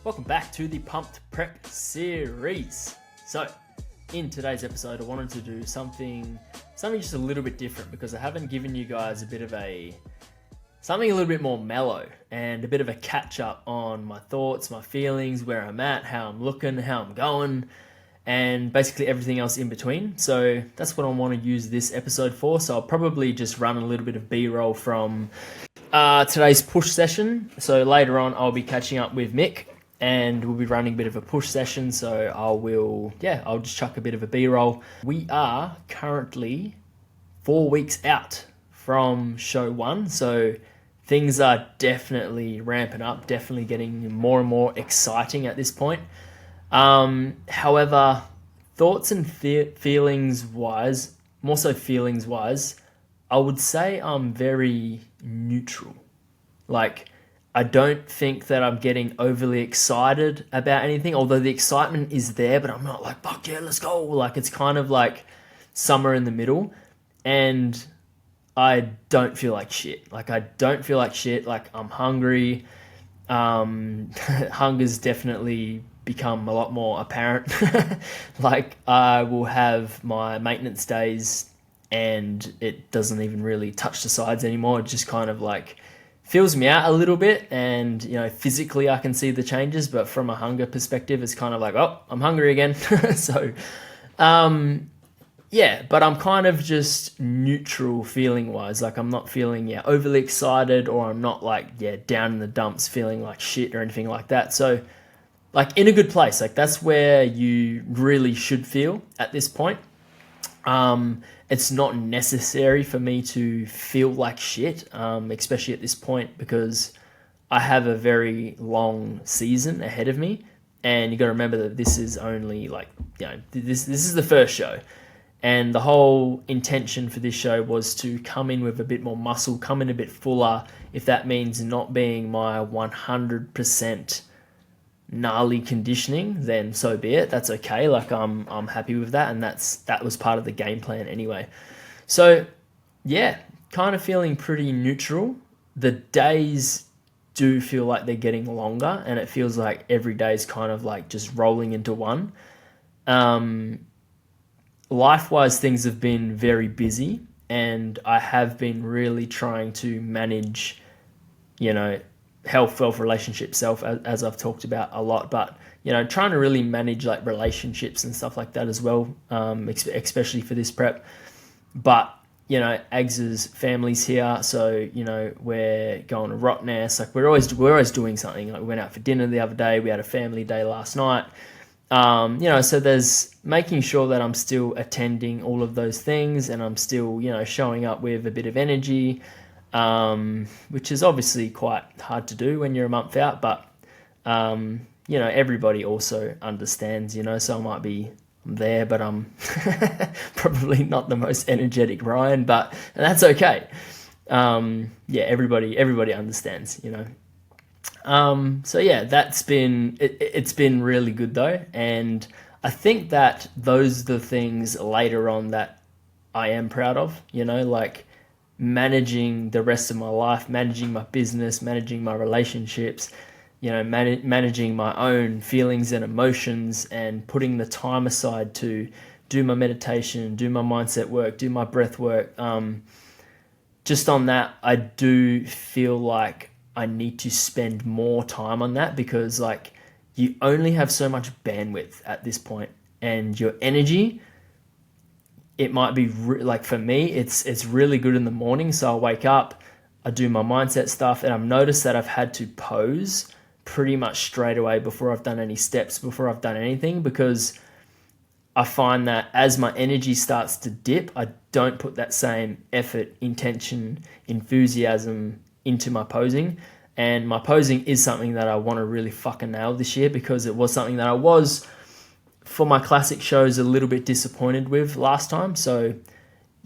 Welcome back to the Pumped Prep series. So, in today's episode, I wanted to do something just a little bit different because I haven't given you guys something a little bit more mellow and a bit of a catch up on my thoughts, my feelings, where I'm at, how I'm looking, how I'm going, and basically everything else in between. So that's what I want to use this episode for. So I'll probably just run a little bit of B-roll from today's push session. So later on, I'll be catching up with Mick and we'll be running a bit of a push session. So I'll just chuck a bit of a B-roll. We are currently 4 weeks out from show one. So things are definitely ramping up, definitely getting more and more exciting at this point. However, thoughts and feelings wise, more so feelings wise, I would say I'm very neutral. Like, I don't think that I'm getting overly excited about anything, although the excitement is there, but I'm not like, fuck yeah, let's go. Like, it's kind of like somewhere in the middle, and I don't feel like shit. Like, I'm hungry. Hunger's definitely become a lot more apparent. Like, I will have my maintenance days and it doesn't even really touch the sides anymore. It just kind of like fills me out a little bit, and physically I can see the changes, but from a hunger perspective it's kind of like, oh, I'm hungry again. So but I'm kind of just neutral feeling wise. Like, I'm not feeling overly excited, or I'm not like down in the dumps feeling like shit or anything like that. So like, in a good place. Like, that's where you really should feel at this point. It's not necessary for me to feel like shit, especially at this point, because I have a very long season ahead of me, and you got to remember that this is only this is the first show, and the whole intention for this show was to come in with a bit more muscle, come in a bit fuller. If that means not being my 100% gnarly conditioning, then so be it. That's okay. Like, I'm happy with that, and that was part of the game plan anyway. So kind of feeling pretty neutral. The days do feel like they're getting longer, and it feels like every day is kind of like just rolling into one. Life-wise, things have been very busy, and I have been really trying to manage, health, wealth, relationship, self, as I've talked about a lot, but trying to really manage like relationships and stuff like that as well, especially for this prep. But Ags's family's here, so we're going to Rottnest. Like, we're always doing something. Like, we went out for dinner the other day. We had a family day last night. So there's making sure that I'm still attending all of those things, and I'm still showing up with a bit of energy. Which is obviously quite hard to do when you're a month out, but, everybody also understands, so I might be there, but I'm probably not the most energetic Ryan, and that's okay. Everybody understands, that's been, it's been really good though. And I think that those are the things later on that I am proud of, like, managing the rest of my life, managing my business, managing my relationships, managing my own feelings and emotions, and putting the time aside to do my meditation, do my mindset work, do my breath work. Just on that, I do feel like I need to spend more time on that, because like, you only have so much bandwidth at this point, and your energy, it might be like, for me, it's really good in the morning. So I'll wake up, I do my mindset stuff, and I've noticed that I've had to pose pretty much straight away before I've done any steps, before I've done anything, because I find that as my energy starts to dip, I don't put that same effort, intention, enthusiasm into my posing. And my posing is something that I want to really fucking nail this year, because it was something that I was, for my classic shows, a little bit disappointed with last time. So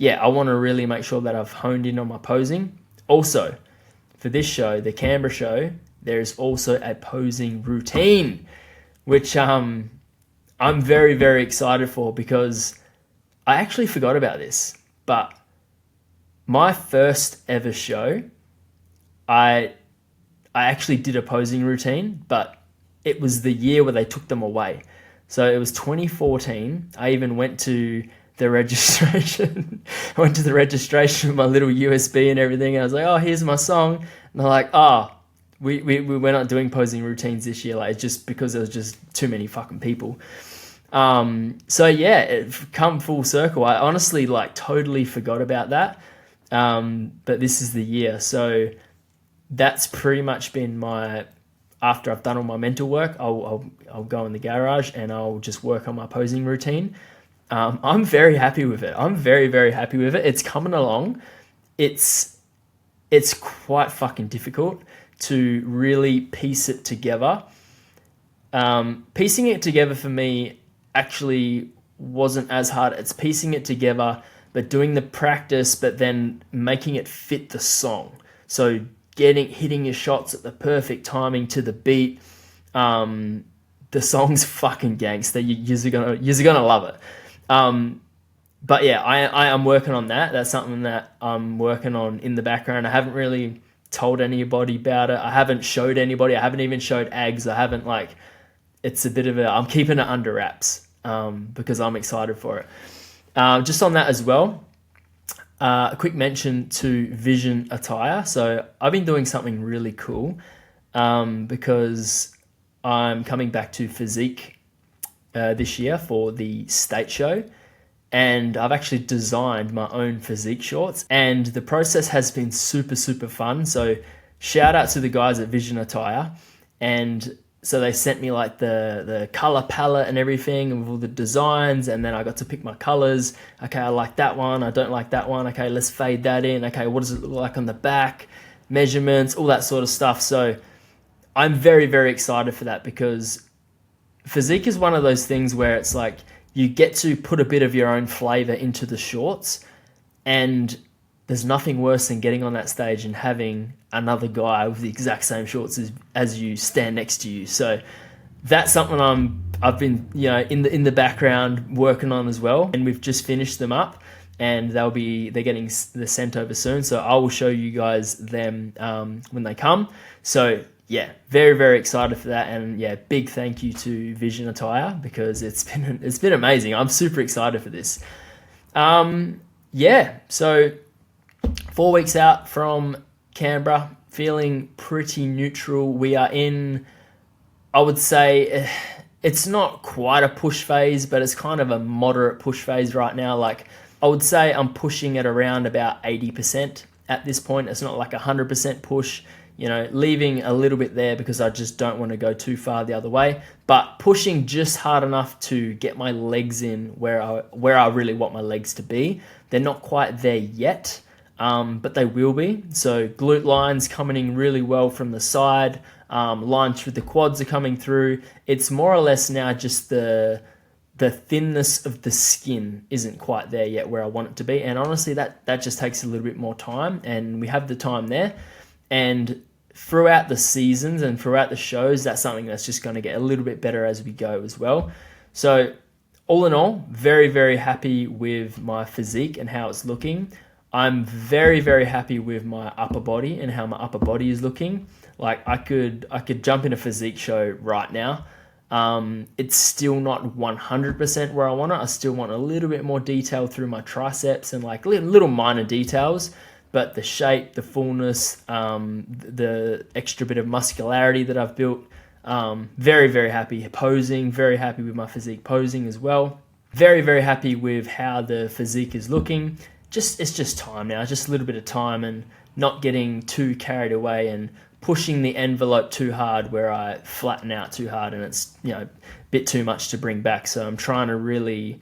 I want to really make sure that I've honed in on my posing. Also, for this show, the Canberra show, there's also a posing routine, which I'm very, very excited for, because I actually forgot about this. But my first ever show, I actually did a posing routine, but it was the year where they took them away. So it was 2014. I even went to the registration. I went to the registration with my little USB and everything. And I was like, oh, here's my song. And they're like, oh, we're not doing posing routines this year. Like, it's just because there was just too many fucking people. So yeah, it come full circle. I honestly like totally forgot about that. But this is the year. So that's pretty much been my, after I've done all my mental work, I'll go in the garage and I'll just work on my posing routine. I'm very happy with it. I'm very, very happy with it. It's coming along. It's quite fucking difficult to really piece it together. Piecing it together for me actually wasn't as hard. It's piecing it together, but doing the practice, but then making it fit the song. So hitting your shots at the perfect timing to the beat. The song's fucking gangster. You're gonna love it. But yeah, I am working on that. That's something that I'm working on in the background. I haven't really told anybody about it. I haven't showed anybody. I haven't even showed Ags. I haven't it's a bit of I'm keeping it under wraps, because I'm excited for it. Just on that as well, a quick mention to Vision Attire. So I've been doing something really cool, because I'm coming back to Physique this year for the state show, and I've actually designed my own Physique shorts, and the process has been super, super fun. So shout out to the guys at Vision Attire. And so they sent me like the color palette and everything, and with all the designs, and then I got to pick my colors. Okay, I like that one, I don't like that one. Okay, let's fade that in. Okay, what does it look like on the back? Measurements, all that sort of stuff. So I'm very, very excited for that, because Physique is one of those things where it's like you get to put a bit of your own flavor into the shorts, and there's nothing worse than getting on that stage and having another guy with the exact same shorts as you stand next to you. So that's something I've been in the background working on as well, and we've just finished them up, and they're getting sent over soon. So I will show you guys them when they come. So yeah, very, very excited for that, and yeah, big thank you to Vision Attire, because it's been amazing. I'm super excited for this. Yeah, so 4 weeks out from Canberra, feeling pretty neutral. We are in, I would say, it's not quite a push phase, but it's kind of a moderate push phase right now. Like, I would say I'm pushing at around about 80% at this point. It's not like 100% push, leaving a little bit there because I just don't want to go too far the other way, but pushing just hard enough to get my legs in where I really want my legs to be. They're not quite there yet, but they will be. So glute lines coming in really well from the side, lines through the quads are coming through. It's more or less now just the thinness of the skin isn't quite there yet where I want it to be. And honestly, that just takes a little bit more time, and we have the time there. And throughout the seasons and throughout the shows, that's something that's just going to get a little bit better as we go as well. So all in all, very, very happy with my physique and how it's looking. I'm very, very happy with my upper body and how my upper body is looking. Like, I could jump in a physique show right now. It's still not 100% where I want it. I still want a little bit more detail through my triceps and like little minor details, but the shape, the fullness, the extra bit of muscularity that I've built, very, very happy. Posing, very happy with my physique posing as well. Very, very happy with how the physique is looking. It's just time now, just a little bit of time, and not getting too carried away and pushing the envelope too hard where I flatten out too hard and it's a bit too much to bring back. So I'm trying to really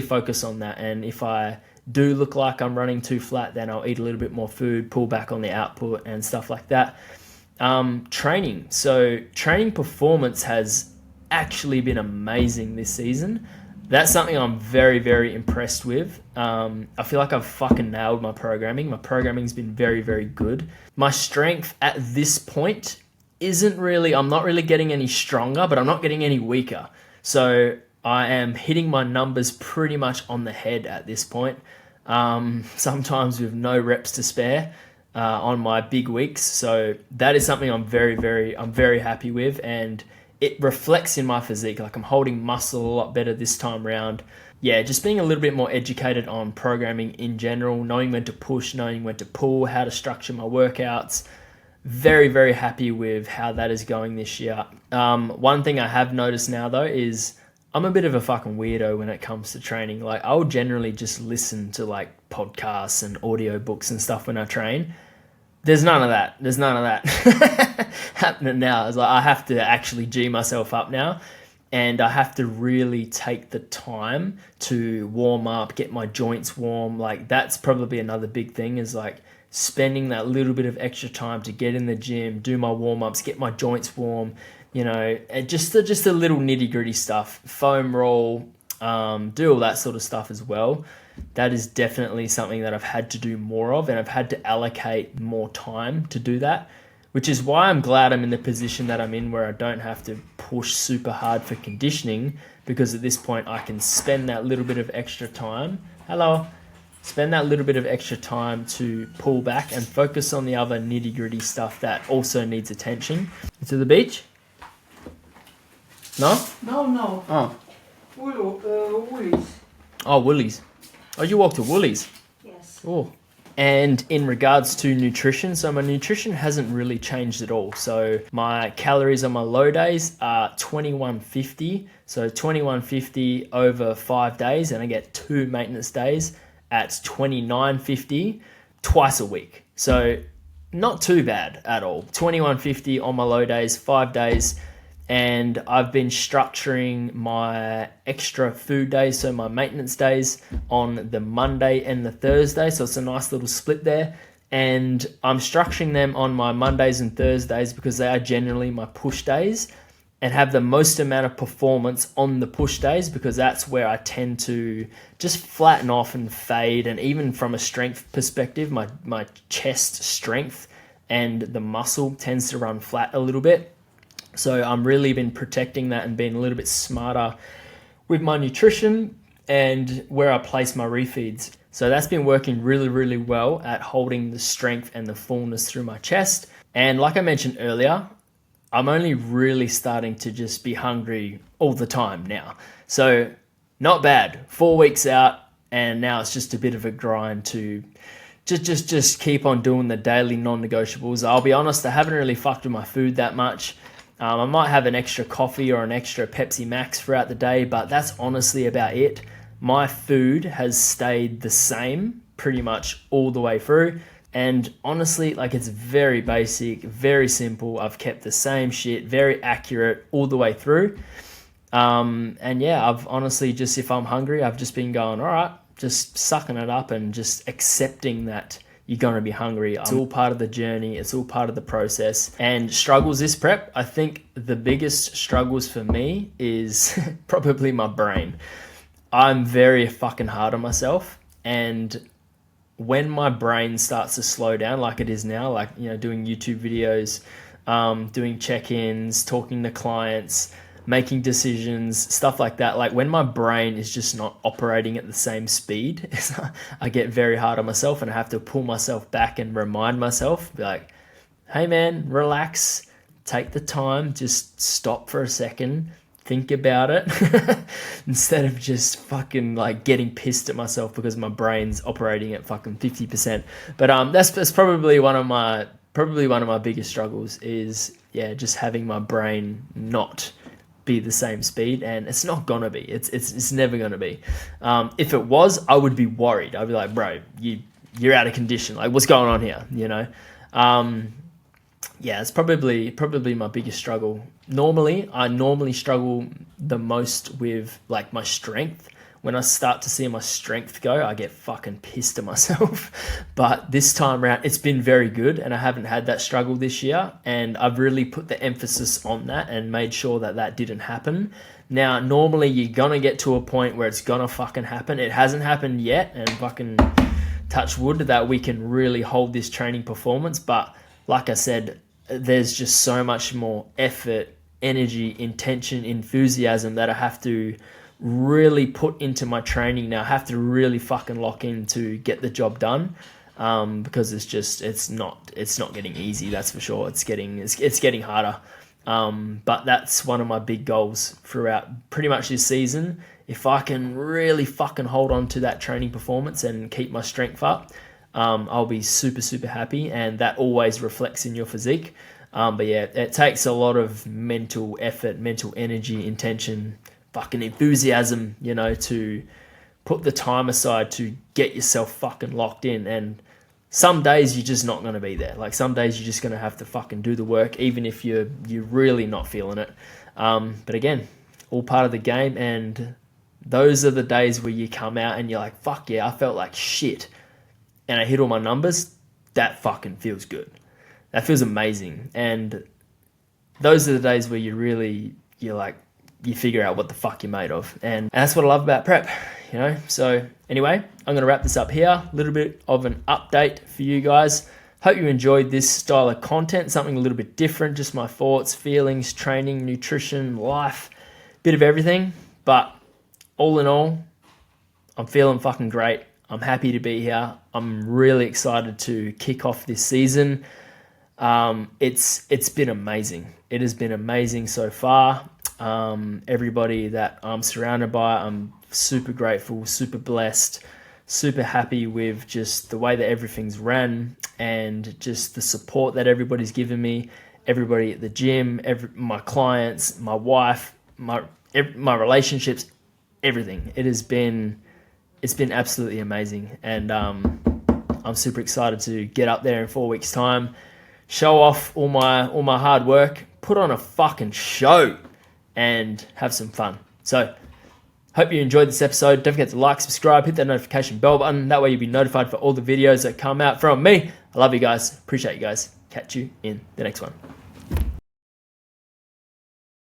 focus on that. And if I do look like I'm running too flat, then I'll eat a little bit more food, pull back on the output and stuff like that. Training. So training performance has actually been amazing this season. That's something I'm very, very impressed with. I feel like I've fucking nailed my programming. My programming's been very, very good. My strength at this point I'm not really getting any stronger, but I'm not getting any weaker. So I am hitting my numbers pretty much on the head at this point. Sometimes with no reps to spare on my big weeks. So that is something I'm very, very happy with. And it reflects in my physique. Like I'm holding muscle a lot better this time around. Yeah, just being a little bit more educated on programming in general, knowing when to push, knowing when to pull, how to structure my workouts. Very, very happy with how that is going this year. One thing I have noticed now though is I'm a bit of a fucking weirdo when it comes to training. Like I'll generally just listen to like podcasts and audio books and stuff when I train. There's none of that. There's none of that happening now. It's like I have to actually G myself up now, and I have to really take the time to warm up, get my joints warm. Like that's probably another big thing is like spending that little bit of extra time to get in the gym, do my warm-ups, get my joints warm, you know, and just the little nitty-gritty stuff, foam roll, do all that sort of stuff as well. That is definitely something that I've had to do more of, and I've had to allocate more time to do that, which is why I'm glad I'm in the position that I'm in where I don't have to push super hard for conditioning, because at this point I can spend that little bit of extra time. Spend that little bit of extra time to pull back and focus on the other nitty-gritty stuff that also needs attention. To the beach? No? No. Oh. Woolies. Oh, Woolies. Oh, you walked to Woolies? Yes. Oh. And in regards to nutrition, so my nutrition hasn't really changed at all. So my calories on my low days are 2150. So 2150 over 5 days, and I get 2 maintenance days at 2950 twice a week. So not too bad at all. 2150 on my low days, 5 days. And I've been structuring my extra food days, so my maintenance days, on the Monday and the Thursday. So it's a nice little split there. And I'm structuring them on my Mondays and Thursdays because they are generally my push days, and have the most amount of performance on the push days, because that's where I tend to just flatten off and fade. And even from a strength perspective, my chest strength and the muscle tends to run flat a little bit. So I'm really been protecting that and being a little bit smarter with my nutrition and where I place my refeeds. So that's been working really, really well at holding the strength and the fullness through my chest. And like I mentioned earlier, I'm only really starting to just be hungry all the time now. So not bad. 4 weeks out, and now it's just a bit of a grind to just keep on doing the daily non-negotiables. I'll be honest, I haven't really fucked with my food that much. I might have an extra coffee or an extra Pepsi Max throughout the day, but that's honestly about it. My food has stayed the same pretty much all the way through. And honestly, like, it's very basic, very simple. I've kept the same shit, very accurate all the way through. And yeah, I've honestly just, if I'm hungry, I've just been going, all right, just sucking it up and just accepting that you're going to be hungry. It's all part of the journey. It's all part of the process. And struggles this prep, I think the biggest struggles for me is probably my brain. I'm very fucking hard on myself, and when my brain starts to slow down like it is now, like, you know, doing YouTube videos, doing check-ins, talking to clients, making decisions, stuff like that. Like when my brain is just not operating at the same speed, I get very hard on myself, and I have to pull myself back and remind myself, be like, hey man, relax, take the time, just stop for a second, think about it, instead of just fucking like getting pissed at myself because my brain's operating at fucking 50%. But that's probably one of my biggest struggles is, yeah, just having my brain not be the same speed, and it's not gonna be. It's never gonna be. If it was, I would be worried. I'd be like, bro, you're out of condition. Like, what's going on here? You know. Yeah, it's probably my biggest struggle. I normally struggle the most with like my strength. When I start to see my strength go, I get fucking pissed at myself. But this time around, it's been very good, and I haven't had that struggle this year. And I've really put the emphasis on that and made sure that didn't happen. Now, normally you're gonna get to a point where it's gonna fucking happen. It hasn't happened yet, and fucking touch wood that we can really hold this training performance. But like I said, there's just so much more effort, energy, intention, enthusiasm that I have to really put into my training now. I have to really fucking lock in to get the job done, because it's not getting easy, that's for sure. It's getting harder. But that's one of my big goals throughout pretty much this season. If I can really fucking hold on to that training performance and keep my strength up, I'll be super, super happy. And that always reflects in your physique. But yeah, it takes a lot of mental effort, mental energy, intention, fucking enthusiasm, to put the time aside to get yourself fucking locked in. And some days you're just not going to be there. Like some days you're just going to have to fucking do the work, even if you're really not feeling it. But again, all part of the game. And those are the days where you come out and you're like, fuck yeah, I felt like shit, and I hit all my numbers. That fucking feels good. That feels amazing. And those are the days where you figure out what the fuck you're made of. And that's what I love about prep, So anyway, I'm going to wrap this up here. A little bit of an update for you guys. Hope you enjoyed this style of content, something a little bit different, just my thoughts, feelings, training, nutrition, life, bit of everything. But all in all, I'm feeling fucking great. I'm happy to be here. I'm really excited to kick off this season. It's been amazing. It has been amazing so far. Everybody that I'm surrounded by, I'm super grateful, super blessed, super happy with just the way that everything's ran and just the support that everybody's given me. Everybody at the gym, my clients, my wife, my relationships, everything. It's been absolutely amazing, and I'm super excited to get up there in 4 weeks' time, show off all my hard work, put on a fucking show, and have some fun. So, hope you enjoyed this episode. Don't forget to like, subscribe, hit that notification bell button. That way you'll be notified for all the videos that come out from me. I love you guys. Appreciate you guys. Catch you in the next one.